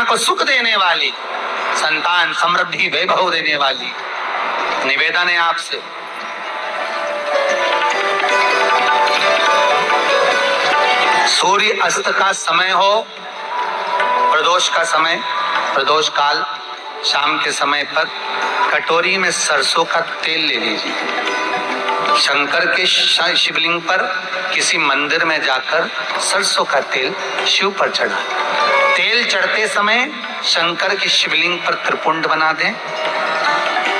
को सुख देने वाली, संतान समृद्धि वैभव देने वाली। निवेदन है आपसे, सूर्य अस्त का समय हो, प्रदोष का समय, प्रदोष काल, शाम के समय पर कटोरी में सरसों का तेल ले लीजिए। शंकर के शिवलिंग पर किसी मंदिर में जाकर सरसों का तेल शिव पर चढ़ा। तेल चढ़ते समय शंकर की शिवलिंग पर त्रिपुंड बना दें।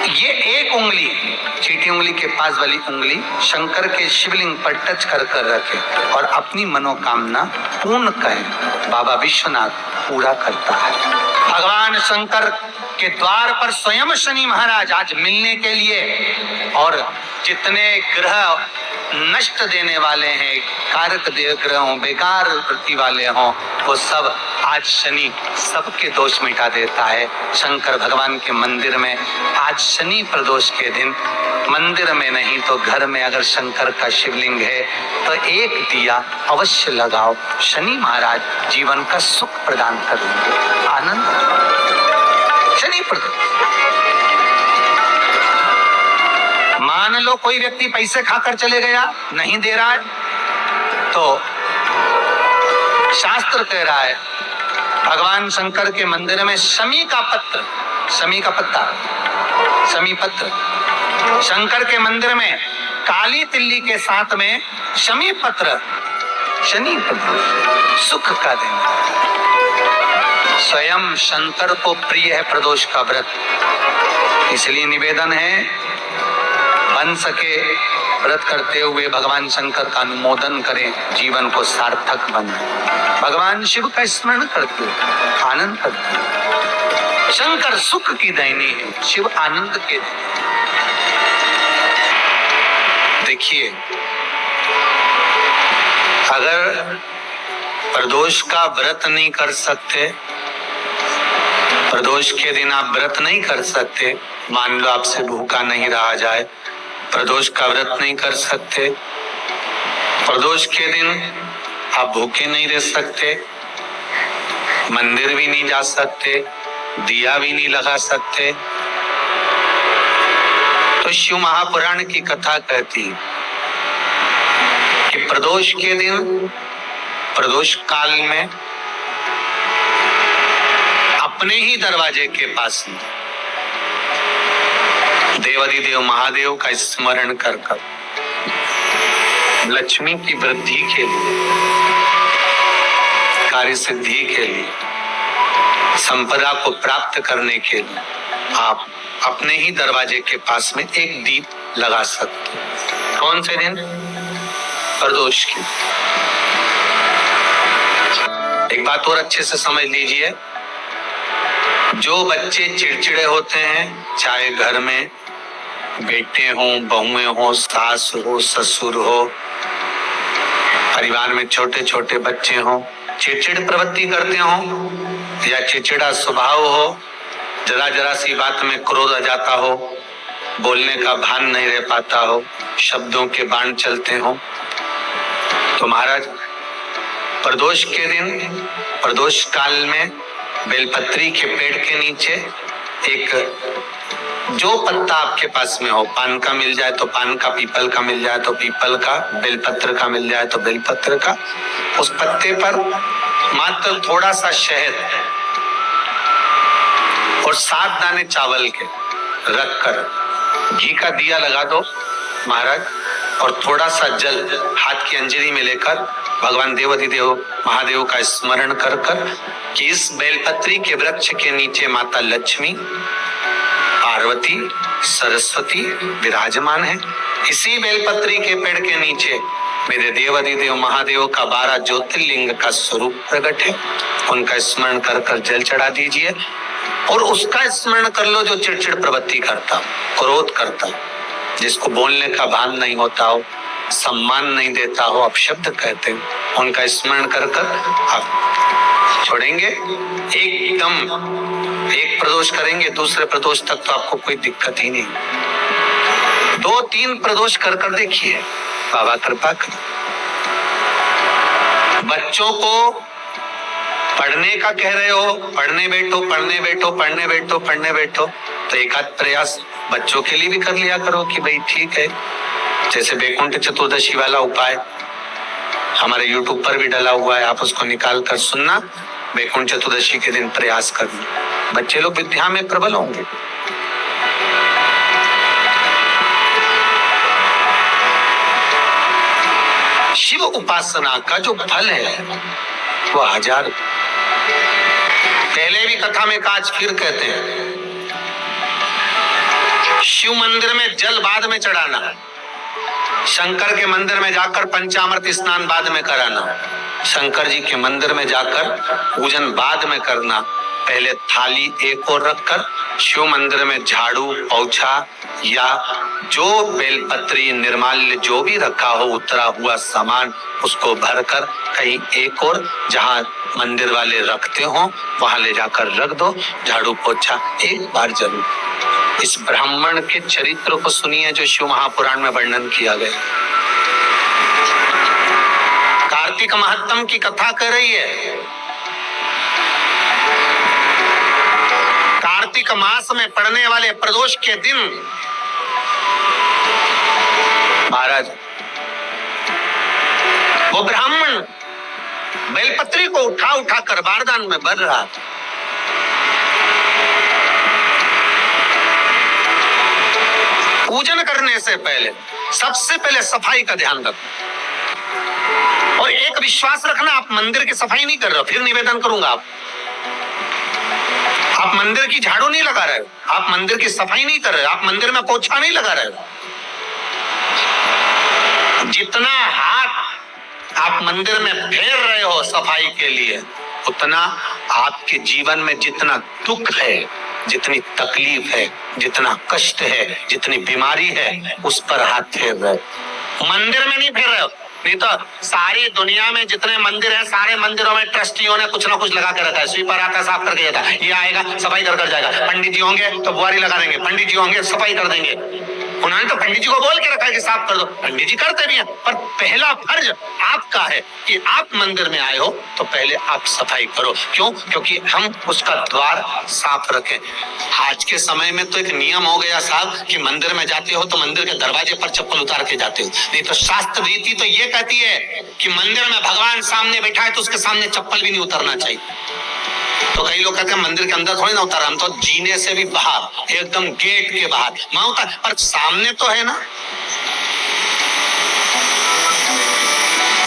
ये एक उंगली, चीटी उंगली के पास वाली उंगली शंकर के शिवलिंग पर टच कर कर रखें और अपनी मनोकामना पूर्ण करें। बाबा विश्वनाथ पूरा करता है। भगवान शंकर के द्वार पर स्वयं शनि महाराज आज मिलने के लिए, और जितने ग्रह नष्ट देने वाले हैं, कारक ग्रहों, बेकार वृत्ति वाले हों, वो सब आज शनि सबके दोष मिटा देता है। शंकर भगवान के मंदिर में आज शनि प्रदोष के दिन, मंदिर में नहीं तो घर में अगर शंकर का शिवलिंग है तो एक दिया अवश्य लगाओ। शनि महाराज जीवन का सुख प्रदान करेंगे, आनंद। शनि प्रदोष, मान लो कोई व्यक्ति पैसे खाकर चले गया, नहीं दे रहा है, तो शास्त्र कह रहा है भगवान शंकर के मंदिर में शमी का पत्र, शमी का पत्ता, शमी पत्र, शंकर के मंदिर में काली तिल्ली के साथ में शमी पत्र, शनि प्रदोष सुख का दिन। स्वयं शंकर को प्रिय है प्रदोष का व्रत, इसलिए निवेदन है बन सके व्रत करते हुए भगवान शंकर का अनुमोदन करें, जीवन को सार्थक बनाए। भगवान शिव का स्मरण करते हुए आनंद करते हुए। शंकर सुख की देनी है, शिव आनंद के देनी। देखिए, अगर प्रदोष का व्रत नहीं कर सकते, प्रदोष के दिन आप व्रत नहीं कर सकते, मान लो आपसे भूखा नहीं रहा जाए, प्रदोष का व्रत नहीं कर सकते, प्रदोष के दिन आप भूखे नहीं रह सकते, मंदिर भी नहीं जा सकते, दिया भी नहीं लगा सकते, तो शिव महापुराण की कथा कहती है कि प्रदोष के दिन, प्रदोष काल में अपने ही दरवाजे के पास देवाधिदेव महादेव का स्मरण कर कर लक्ष्मी की वृद्धि के लिए, कार्य सिद्धि के लिए, संपदा को प्राप्त करने के लिए आप अपने ही दरवाजे के पास में एक दीप लगा सकते हैं। कौन से दिन? प्रदोष के। एक बात और अच्छे से समझ लीजिए, जो बच्चे चिड़चिड़े होते हैं, चाहे घर में बेटे हों, बहुएं हों, सास हो, ससुर हो, परिवार में छोटे छोटे बच्चे हों, चिड़चिड़ प्रवृत्ति करते हों या चिड़चिड़ा स्वभाव हो, जरा जरा सी बात में क्रोध आ जाता हो, बोलने का भान नहीं रह पाता हो, शब्दों के बाण चलते हो, तो महाराज प्रदोष के दिन, प्रदोष काल में बेलपत्री के पेड़ के नीचे एक, जो पत्ता आपके पास में हो, पान का मिल जाए तो पान का, पीपल का मिल जाए तो पीपल का, बेलपत्र का मिल जाए तो बेलपत्र का, उस पत्ते पर मात्र थोड़ा सा शहद और 7 दाने चावल के रखकर घी का दिया लगा दो महाराज, और थोड़ा सा जल हाथ की अंजलि में लेकर भगवान देवाधिदेव महादेव का स्मरण कर कर कि इस बेलपत्री के वृक्ष के नीचे माता लक्ष्मी, पार्वती, सरस्वती विराजमान है। इसी बेलपत्री के पेड़ के नीचे मेरे देवाधिदेव महादेव का 12 ज्योतिर्लिंग का स्वरूप प्रकट है। उनका स्मरण कर कर जल चढ़ा दीजिए और उसका स्मरण कर लो जो चिड़चिड़ प्रवृत्ति करता, क्रोध करता, जिसको बोलने का भान नहीं होता हो, सम्मान नहीं देता हो, अपशब्द कहते हैं, उनका स्मरण कर कर आप छोड़ेंगे। एकदम एक प्रदोष करेंगे, दूसरे प्रदोष तक तो आपको कोई दिक्कत ही नहीं। 2-3 प्रदोष कर कर देखिए, बाबा कृपा कर। बच्चों को पढ़ने का कह रहे हो, पढ़ने बैठो पढ़ने बैठो पढ़ने बैठो पढ़ने बैठो, तो एक आध प्रयास बच्चों के लिए भी कर लिया करो कि भाई ठीक है, जैसे वैकुंठ चतुर्दशी वाला उपाय हमारे YouTube पर भी डला हुआ है, आप उसको निकाल कर सुनना। वैकुंठ चतुर्दशी के दिन प्रयास करना, बच्चे लोग विद्या में प्रबल होंगे। शिव उपासना का जो फल है वो 1000। पहले भी कथा में काज फिर कहते हैं, शिव मंदिर में जल बाद में चढ़ाना, शंकर के मंदिर में जाकर पंचामृत स्नान बाद में कराना, शंकर जी के मंदिर में जाकर पूजन बाद में करना, पहले थाली एक और रखकर शिव मंदिर में झाड़ू पोछा या जो बेलपत्री निर्माल्य जो भी रखा हो उतरा हुआ सामान उसको भरकर कहीं एक और जहां मंदिर वाले रखते हो वहां ले जाकर रख दो, झाड़ू पोछा एक बार जरूर। इस ब्राह्मण के चरित्र को सुनिए जो शिव महापुराण में वर्णन किया गया। कार्तिक महात्म की कथा कर रही है। कार्तिक मास में पड़ने वाले प्रदोष के दिन महाराज वो ब्राह्मण बेलपत्री को उठा उठा कर बारदान में भर रहा था। पूजन करने से पहले सबसे पहले सफाई का ध्यान रखो और एक विश्वास रखना, आप मंदिर की सफाई नहीं कर रहे हो, फिर निवेदन करूंगा आप मंदिर की झाड़ू नहीं लगा रहे हो, आप मंदिर की सफाई नहीं कर रहे हो, आप मंदिर में पोछा नहीं लगा रहे हो। जितना हाथ आप मंदिर में फेर रहे हो सफाई के लिए, उतना आपके जीवन में जितना दुख है, जितनी तकलीफ है, जितना कष्ट है, जितनी बीमारी है, उस पर हाथ फेर रहे हो, मंदिर में नहीं फेर रहे हो। नहीं तो सारी दुनिया में जितने मंदिर हैं, सारे मंदिरों में ट्रस्टियों ने कुछ ना कुछ लगा के रखा है। स्वीपर आता है साफ करके जाता है, ये आएगा सफाई कर जाएगा, पंडित जी होंगे तो बुआरी लगा देंगे, पंडित जी होंगे सफाई कर देंगे। उन्होंने तो पंडित जी को बोल के रखा है कि साफ कर दो, पंडित जी करते भी हैं, पर पहला फर्ज आपका है कि आप मंदिर में आए हो तो पहले आप सफाई करो। क्यों? क्योंकि हम उसका द्वार साफ रखें। आज के समय में तो एक नियम हो गया साहब कि मंदिर में जाते हो तो मंदिर के दरवाजे पर चप्पल उतार के जाते हो, नहीं तो शास्त्र रीति तो ये कहती है कि मंदिर में भगवान सामने बैठा है तो उसके सामने चप्पल भी नहीं उतरना चाहिए। तो कई लोग कहते हैं मंदिर के अंदर थोड़ी ना उतार, हम तो जीने से भी बाहर, एकदम गेट के बाहर वहां उतार, पर सामने तो है ना,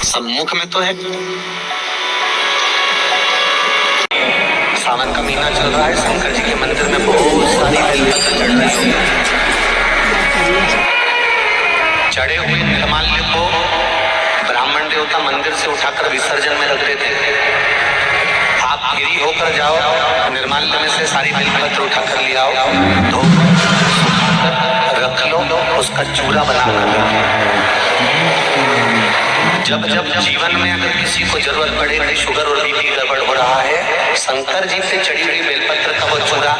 सम्मुख में तो है। सावन का महीना चल रहा है, शंकर जी के मंदिर में बहुत सारी बेलपत्र चढ़ रही है। चढ़े हुए निर्माल्य को ब्राह्मण देवता मंदिर से उठाकर विसर्जन में रख देते हैं। आप गिरी होकर जाओ, निर्माल्य में से सारी बेलपत्र उठाकर ले आओ, धो सुखाकर रख लो, उसका चूरा बनाकर रखो। जब जब जीवन में अगर किसी को जरूरत पड़े कि शुगर और बीपी गड़बड़ हो रहा है, शंकर जी पे चढ़ी हुई बेलपत्र का वो चूरा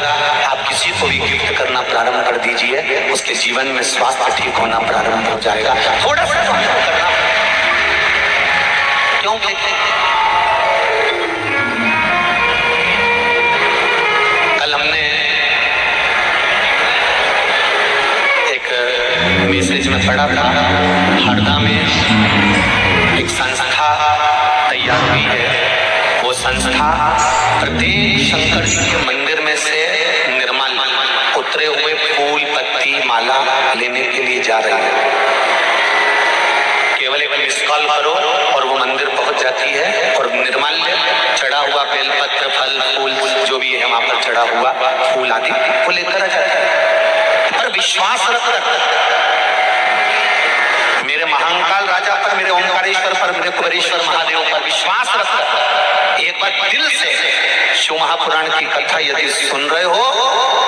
आप किसी को भी गिफ्ट करना प्रारंभ कर दीजिए, उसके जीवन में स्वास्थ्य ठीक होना प्रारंभ हो जाएगा। थोड़ा सा करना क्यों? कल हमने एक मैसेज में पढ़ा था, हरदा में एक संस्था तैयार हुई है। वो संस्था प्रत्येक शंकर जी के मंदिर में से निर्माल्य उतरे हुए फूल पत्ती माला लेने के लिए जा रही है। केवल एक मिस कॉल करो और वो मंदिर पहुंच जाती है और निर्माल्य चढ़ा हुआ बेलपत्र फल फूल जो भी है वहां पर चढ़ा हुआ फूल आदि वो लेकर आ जाता है। पर विश्वास रखकर मेरे महाकाल राजा पर, मेरे ओंकारेश्वर पर, मेरे कुबेरेश्वर महादेव पर विश्वास रखकर एक बार दिल से शिव महापुराण की कथा यदि सुन रहे हो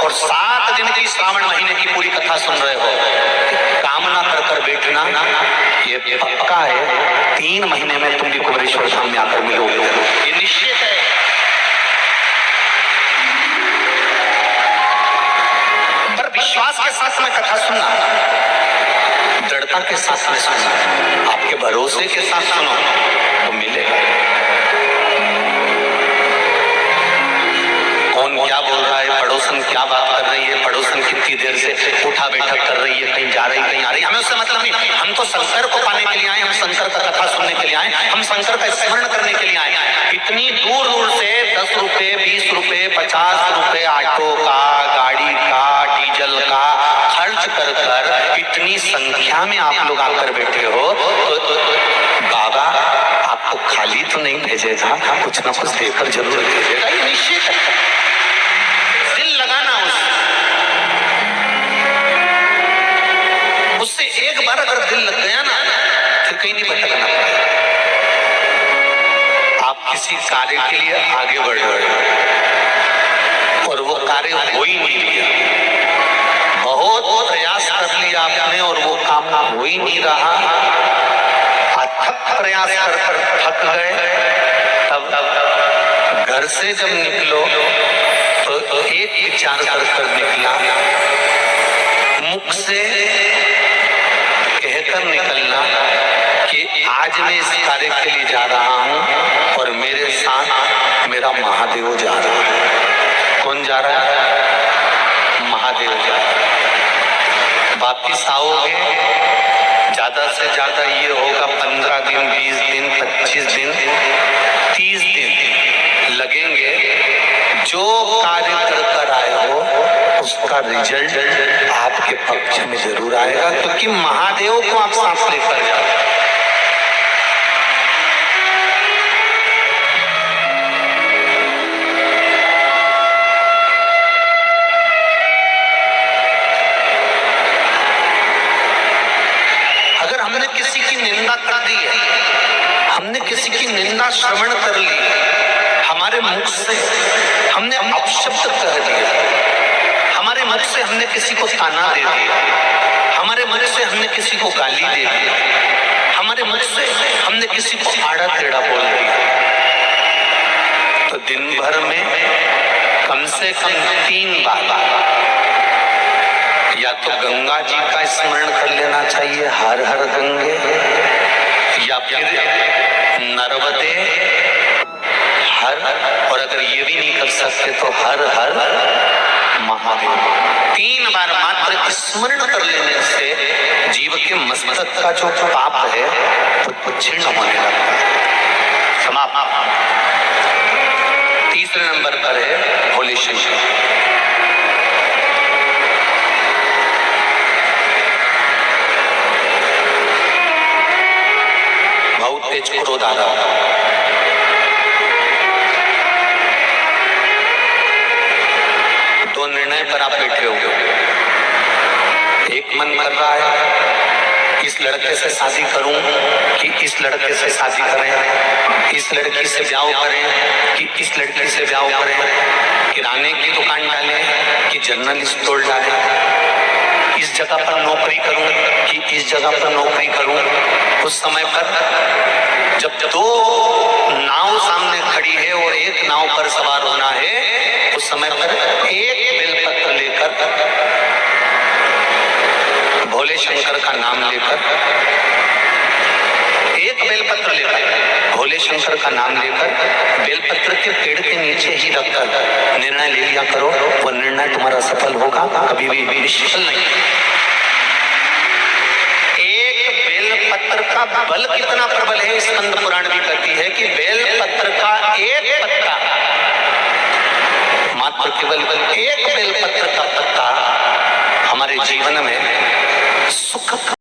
और 7 दिन की श्रावण महीने की पूरी कथा सुन रहे हो, कामना कर कर बैठना, ये पक्का है 3 महीने में तुम भी कुबेरेश्वर धाम में आकर मिलोगे, ये निश्चित है। पर विश्वास के साथ में कथा सुनना, दृढ़ता के साथ में सुनो, आपके भरोसे के साथ सुनो तो मिलेगा। कौन क्या बोल रहा है, पड़ोसन क्या बात कर रही है, पड़ोसन कितनी देर से उठा बैठक कर रही है, कहीं जा रही कहीं आ रही, हमें उससे मतलब नहीं। हम तो शंकर को पाने के लिए आए, हम शंकर का कथा सुनने के लिए आए, हम शंकर का स्मरण करने के लिए आए। इतनी दूर दूर से 10 रुपए 20 रुपए 50 रुपए ऑटो का, गाड़ी का, डीजल का खर्च कर कर इतनी संख्या में आप लोग आकर बैठे हो, तो बाबा आपको खाली तो नहीं भेजेगा, कुछ ना कुछ देकर जरूर भेजेगा, ये निश्चित है। दिल लगाना उससे एक बार अगर दिल लग गया ना, फिर कहीं नहीं भटकना। आप किसी कार्य के लिए आगे बढ़ रहे हो और वो कार्य हो ही नहीं लिया, बहुत प्रयास कर लिया आपने और वो काम हो ही नहीं रहा, अथक प्रयास कर कर थक गए, तब घर से जब निकलो तो एक विचार कर निकला, मुख से कहकर निकलना कि आज मैं इस कार्य के लिए जा रहा हूं और मेरे साथ मेरा महादेव जा रहा है। कौन जा रहा है? महादेव जा रहा है। वापिस आओगे ज्यादा से ज्यादा ये होगा 15 दिन 20 दिन 25 दिन 30 दिन लगेंगे। जो कार्य कर कर आए हो उसका रिजल्ट आपके पक्ष में जरूर आएगा, क्योंकि महादेव को आप साथ लेकर जाओ। अगर हमने किसी की निंदा कर दी है, हमने किसी की निंदा श्रवण कर ली, हमारे मुख से हमने अपशब्द कह दिया, हमारे मुख से हमने किसी को ताना दे दिया, हमारे मुख से हमने किसी को गाली दे दी, हमारे मुख से हमने किसी को आड़ा टेढ़ा बोल दिया, तो दिन भर में कम से कम 3 बार या तो गंगा जी का स्मरण कर लेना चाहिए, हर हर गंगे, या फिर नर्मदे हर, और अगर ये भी नहीं कर सकते तो हर हर महादेव। 3 बार मात्र स्मरण कर लेने से जीव के मस्तक का जो पाप है वो क्षीण होने लगता है, समाप्त। तीसरे नंबर पर है भोले शंकर। बहुत तेज क्रोध आ रहा था, दो निर्णय पर आप बैठे हो। एक मन कर रहा है इस लड़के से शादी करूं कि इस लड़के से शादी करें, इस लड़की से ब्याह करें कि इस लड़की से ब्याह करें, किराने की दुकान डालें कि जनरल स्टोर डालें, इस जगह पर नौकरी करूं कि इस जगह पर नौकरी करूं। उस समय पर जब 2 नाव सामने खड़ी है और एक नाव पर सवार होना है, उस समय पर एक बेलपत्र लेकर, भोले शंकर का नाम लेकर, एक बेलपत्र लेकर, भोले शंकर का नाम लेकर, बेलपत्र के पेड़ के नीचे ही रखकर निर्णय ले लिया करो, वो निर्णय तुम्हारा सफल होगा, कभी भी विफल नहीं। बेलपत्र का बल कितना प्रबल है, स्कंद पुराण भी कहती है कि बेलपत्र का एक पत्ता, मात्र केवल एक बेलपत्र का पत्ता हमारे जीवन में सुख